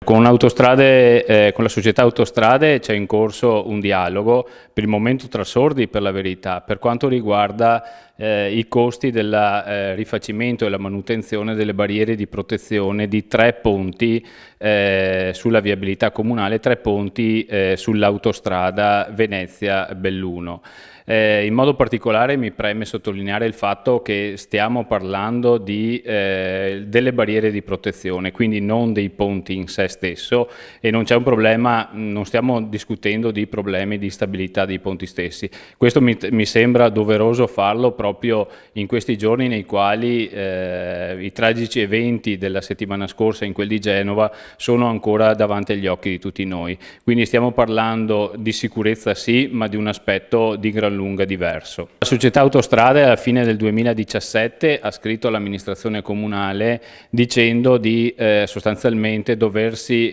Con la società Autostrade c'è in corso un dialogo, per il momento tra sordi per la verità, per quanto riguarda i costi del rifacimento e la manutenzione delle barriere di protezione di 3 ponti sulla viabilità comunale, 3 ponti sull'autostrada Venezia-Belluno. In modo particolare mi preme sottolineare il fatto che stiamo parlando delle barriere di protezione, quindi non dei ponti in sé stesso, e non c'è un problema, non stiamo discutendo di problemi di stabilità dei ponti stessi. Questo mi sembra doveroso farlo proprio in questi giorni nei quali i tragici eventi della settimana scorsa in quel di Genova sono ancora davanti agli occhi di tutti noi. Quindi stiamo parlando di sicurezza sì, ma di un aspetto di gran lunga diverso. La società Autostrade alla fine del 2017 ha scritto all'amministrazione comunale dicendo di sostanzialmente doversi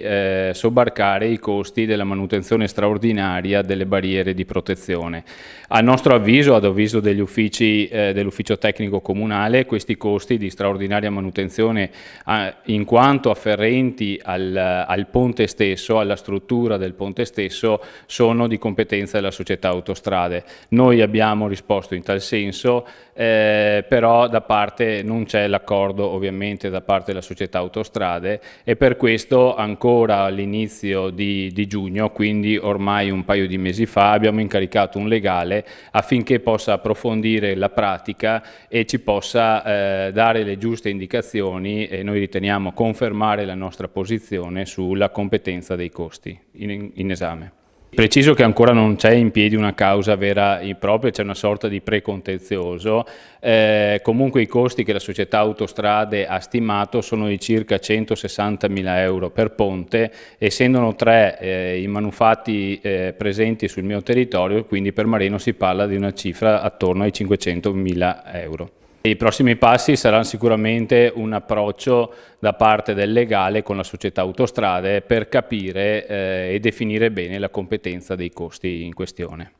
sobbarcare i costi della manutenzione straordinaria delle barriere di protezione. A nostro avviso, ad avviso degli uffici dell'ufficio tecnico comunale, questi costi di straordinaria manutenzione in quanto afferenti al ponte stesso, alla struttura del ponte stesso, sono di competenza della società Autostrade. Noi abbiamo risposto in tal senso, però da parte non c'è l'accordo ovviamente da parte della società Autostrade, e per questo ancora all'inizio di giugno, quindi ormai un paio di mesi fa, abbiamo incaricato un legale affinché possa approfondire la pratica e ci possa dare le giuste indicazioni, e noi riteniamo confermare la nostra posizione sulla competenza dei costi in esame. Preciso che ancora non c'è in piedi una causa vera e propria, c'è una sorta di precontenzioso. Comunque i costi che la società Autostrade ha stimato sono di circa 160.000 euro per ponte, essendo 3 i manufatti presenti sul mio territorio, quindi per Mareno si parla di una cifra attorno ai 500.000 euro. I prossimi passi saranno sicuramente un approccio da parte del legale con la società Autostrade per capire e definire bene la competenza dei costi in questione.